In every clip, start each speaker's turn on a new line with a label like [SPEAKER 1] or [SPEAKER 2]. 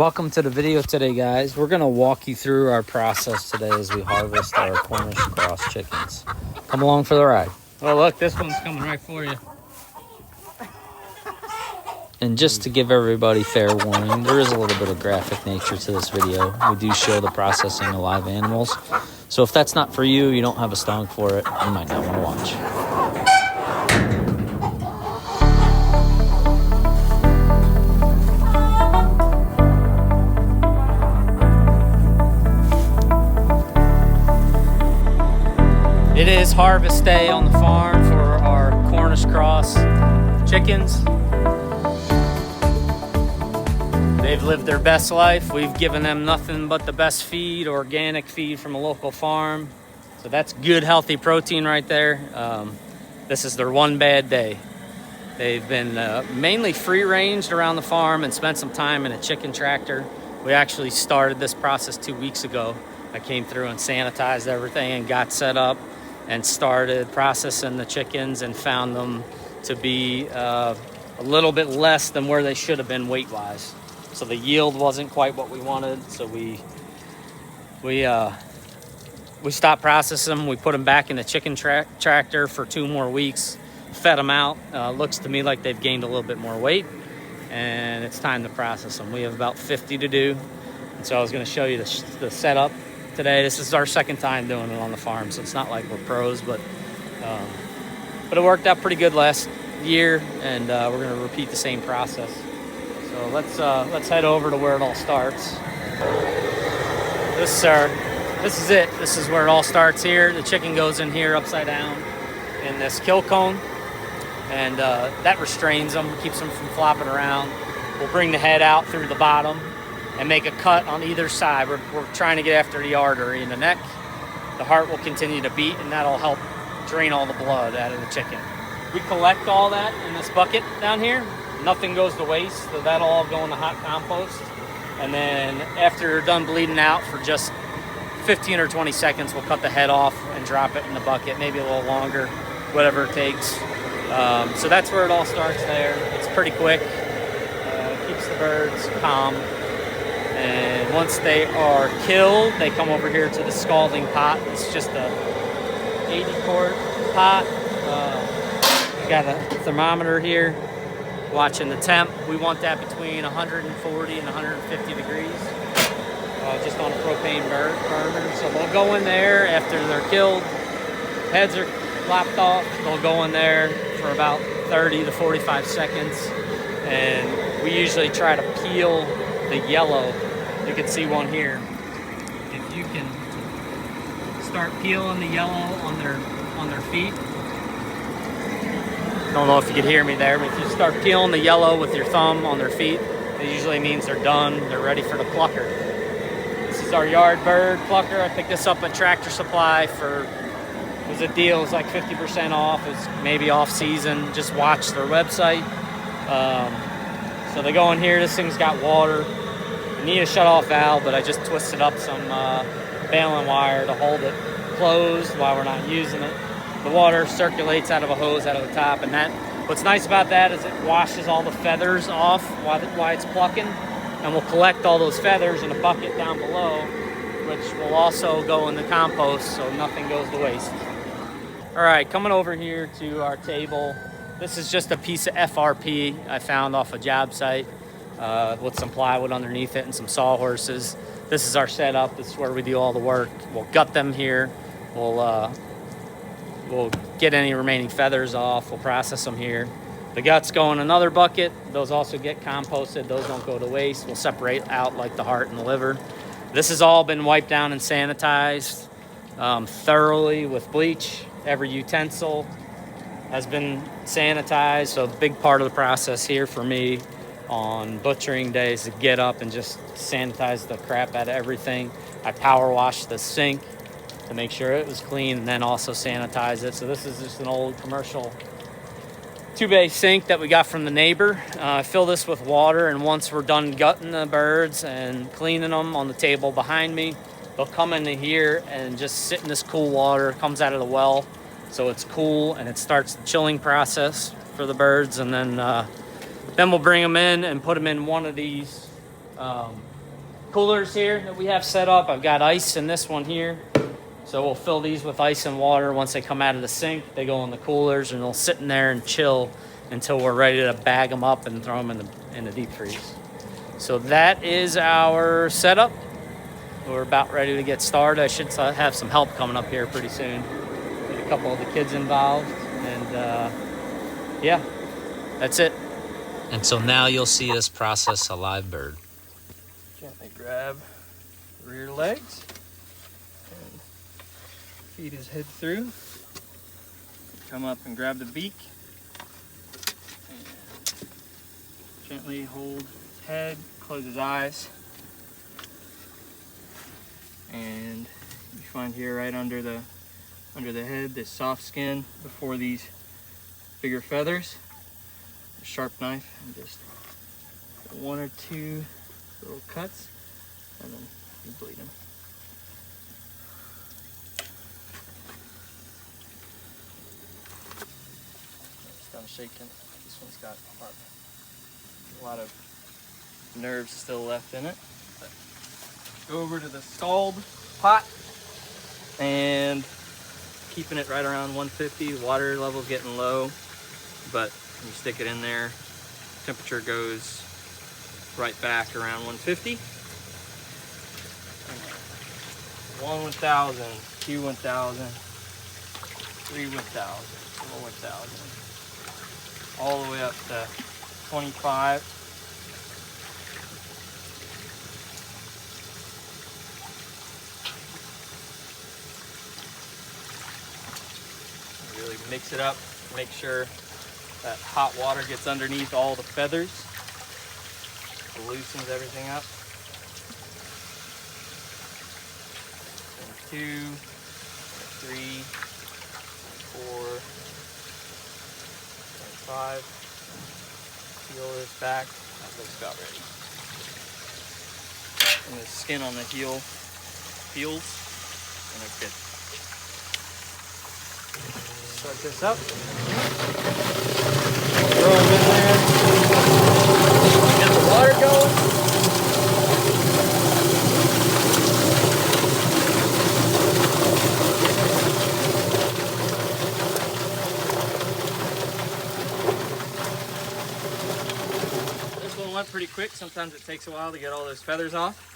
[SPEAKER 1] Welcome to the video today, guys. We're going to walk you through our process today as we harvest our Cornish cross chickens. Come along for the ride.
[SPEAKER 2] Oh, look, this one's coming right for you.
[SPEAKER 1] And just to give everybody fair warning, there is a little bit of graphic nature to this video. We do show the processing of live animals. So if that's not for you, you don't have a stomach for it, you might not want to watch. It is harvest day on the farm for our Cornish cross chickens. They've lived their best life. We've given them nothing but the best feed, organic feed from a local farm. So that's good, healthy protein right there. This is their one bad day. They've been mainly free-ranged around the farm and spent some time in a chicken tractor. We actually started this process 2 weeks ago. I came through and sanitized everything and got set up and started processing the chickens and found them to be a little bit less than where they should have been weight-wise. So the yield wasn't quite what we wanted, so we stopped processing them. We put them back in the chicken tractor for 2 more weeks, fed them out. Looks to me like they've gained a little bit more weight, and it's time to process them. We have about 50 to do, and so I was going to show you the setup today. This is our second time doing it on the farm, so it's not like we're pros, but it worked out pretty good last year, and we're going to repeat the same process. So let's head over to where it all starts. This is it. This is where it all starts here. The chicken goes in here upside down in this kill cone, and that restrains them, keeps them from flopping around. We'll bring the head out through the bottom and make a cut on either side. We're trying to get after the artery in the neck. The heart will continue to beat, and that'll help drain all the blood out of the chicken. We collect all that in this bucket down here. Nothing goes to waste, so that'll all go in the hot compost. And then after they're done bleeding out for just 15 or 20 seconds, we'll cut the head off and drop it in the bucket, maybe a little longer, whatever it takes. So that's where it all starts there. It's pretty quick. Keeps the birds calm. And once they are killed, they come over here to the scalding pot. It's just a 80-quart pot. We got a thermometer here, watching the temp. We want that between 140 and 150 degrees, just on a propane burner. So we'll go in there after they're killed. Heads are lopped off. They'll go in there for about 30 to 45 seconds. And we usually try to peel the yellow. You can see one here. If you can start peeling the yellow on their feet. Don't know if you could hear me there, but if you start peeling the yellow with your thumb on their feet, it usually means they're done. They're ready for the plucker. This is our yard bird plucker. I picked this up at Tractor Supply it was a deal. It was like 50% off. It's maybe off season. Just watch their website. So they go in here. This thing's got water. You need a shut-off valve, but I just twisted up some baling wire to hold it closed while we're not using it. The water circulates out of a hose out of the top, and what's nice about that is it washes all the feathers off while it's plucking, and we'll collect all those feathers in a bucket down below, which will also go in the compost, so nothing goes to waste. All right, coming over here to our table. This is just a piece of FRP I found off a job site with some plywood underneath it and some sawhorses. This is our setup. This is where we do all the work. We'll gut them here. We'll get any remaining feathers off. We'll process them here. The guts go in another bucket. Those also get composted. Those don't go to waste. We'll separate out like the heart and the liver. This has all been wiped down and sanitized thoroughly with bleach. Every utensil has been sanitized. So a big part of the process here for me on butchering days to get up and just sanitize the crap out of everything. I power wash the sink to make sure it was clean, and then also sanitize it. So this is just an old commercial 2-bay sink that we got from the neighbor. I fill this with water, and once we're done gutting the birds and cleaning them on the table behind me, they'll come into here and just sit in this cool water. It comes out of the well, so it's cool, and it starts the chilling process for the birds. And then we'll bring them in and put them in one of these coolers here that we have set up. I've got ice in this one here. So we'll fill these with ice and water. Once they come out of the sink, they go in the coolers and they'll sit in there and chill until we're ready to bag them up and throw them in the deep freeze. So that is our setup. We're about ready to get started. I should have some help coming up here pretty soon. Get a couple of the kids involved. And yeah, that's it.
[SPEAKER 2] And so now you'll see us process a live bird.
[SPEAKER 3] Gently grab the rear legs and feed his head through. Come up and grab the beak and gently hold his head, close his eyes. And you find here right under the head this soft skin before these bigger feathers. A sharp knife and just one or two little cuts, and then you bleed them. It's done shaking. This one's got a lot of nerves still left in it. But go over to the scald pot and keeping it right around 150. Water level's getting low, but when you stick it in there, temperature goes right back around 150. 1 1000, 2 1000, 3 1000, 4 1000, all the way up to 25. Really mix it up, make sure that hot water gets underneath all the feathers, loosens everything up. 2, 3, 4, 5. Peel this back. That looks about ready. And the skin on the heel peels, and it's good. Start this up. Throw them in there. Get the water going. This one went pretty quick. Sometimes it takes a while to get all those feathers off.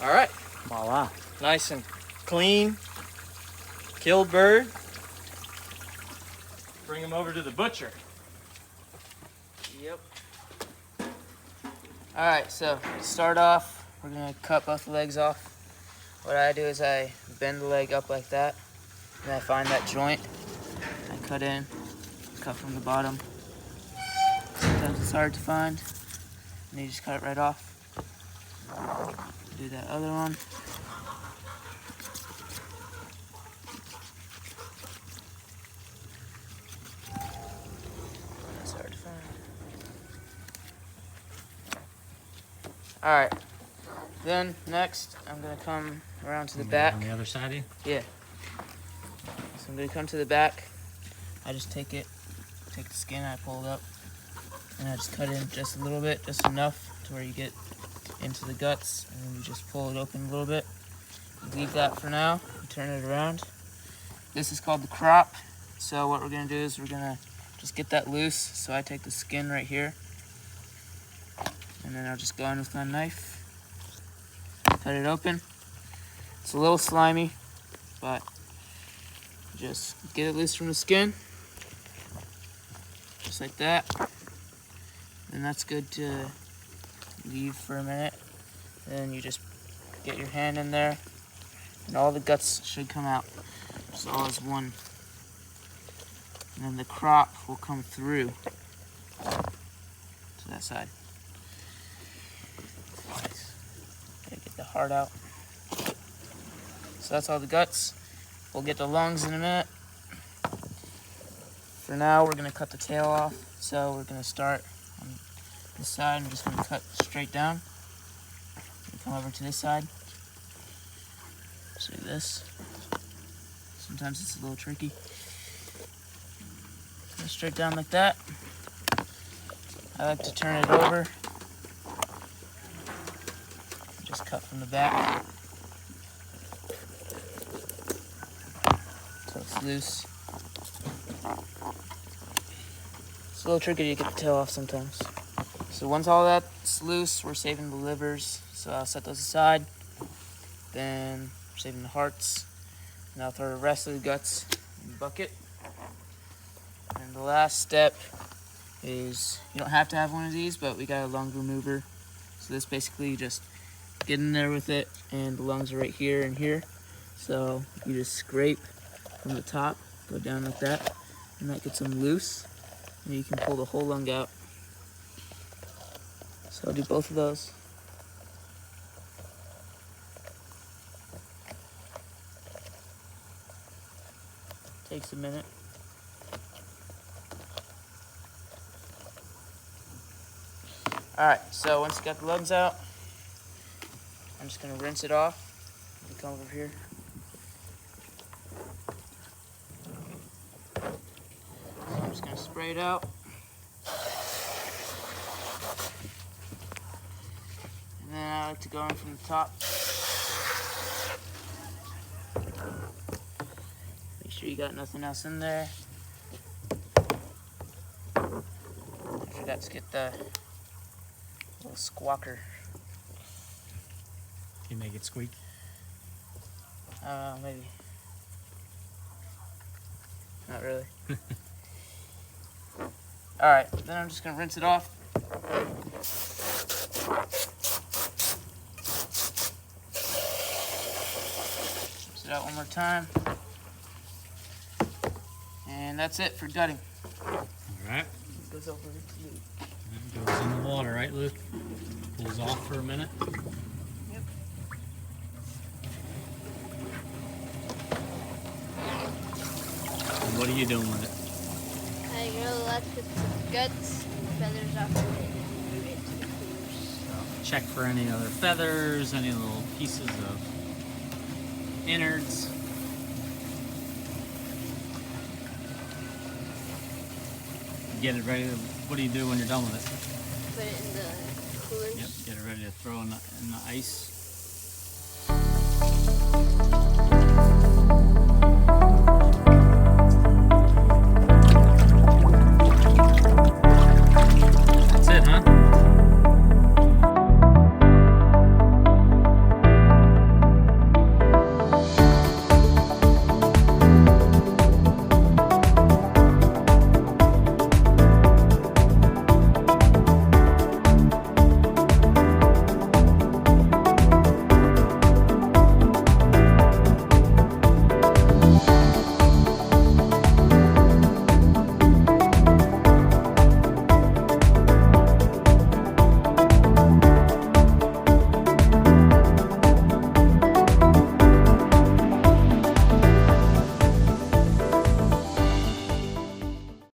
[SPEAKER 3] All right.
[SPEAKER 1] Voila.
[SPEAKER 3] Nice and clean. Killed bird. Bring them over to the butcher.
[SPEAKER 4] Yep. Alright, so to start off, we're going to cut both legs off. What I do is I bend the leg up like that, and I find that joint. I cut in, cut from the bottom. Sometimes it's hard to find, and you just cut it right off. Do that other one. That's hard to find. Alright, then next I'm going to come around to the back.
[SPEAKER 2] On the other side of you?
[SPEAKER 4] Yeah. So I'm going to come to the back. I just take the skin, I pull it up, and I just cut in just a little bit, just enough to where you get into the guts, and then you just pull it open a little bit. Leave that for now, and turn it around. This is called the crop. So what we're going to do is we're going to just get that loose. So I take the skin right here, and then I'll just go in with my knife, cut it open. It's a little slimy, but just get it loose from the skin, just like that. And that's good to leave for a minute. Then you just get your hand in there, and all the guts should come out, just all as one. And then the crop will come through to that side. Nice. Gotta get the heart out. So that's all the guts. We'll get the lungs in a minute. For now, we're gonna cut the tail off. So we're gonna start on this side. I'm just gonna cut straight down. Come over to this side. Just like this. Sometimes it's a little tricky. Go straight down like that. I like to turn it over cut from the back. So it's loose. It's a little tricky to get the tail off sometimes. So once all that's loose, we're saving the livers. So I'll set those aside. Then we're saving the hearts. And I'll throw the rest of the guts in the bucket. And the last step is, you don't have to have one of these, but we got a lung remover. So this basically, you just get in there with it, and the lungs are right here and here. So you just scrape from the top, go down like that, and that gets them loose. And you can pull the whole lung out. So I'll do both of those. Takes a minute. Alright, so once you got the lungs out, I'm just going to rinse it off. Let me come over here. So I'm just going to spray it out. And then I like to go in from the top. Make sure you got nothing else in there. I forgot to get the little squawker.
[SPEAKER 1] You make it squeak.
[SPEAKER 4] Maybe. Not really. Alright, then I'm just going to rinse it off. Rinse it out one more time. And that's it for gutting.
[SPEAKER 1] All right.
[SPEAKER 4] It goes over to Luke.
[SPEAKER 1] It goes in the water, right, Luke? Pulls off for a minute.
[SPEAKER 4] Yep.
[SPEAKER 1] And what are you doing with it?
[SPEAKER 5] I'm gonna let the guts and the feathers off of it and move it to the coolers.
[SPEAKER 1] Check for any other feathers, any little pieces of innards. Get it ready to, what do you do when you're done with it?
[SPEAKER 5] Put it in the coolers.
[SPEAKER 1] Yep, get it ready to throw in the ice.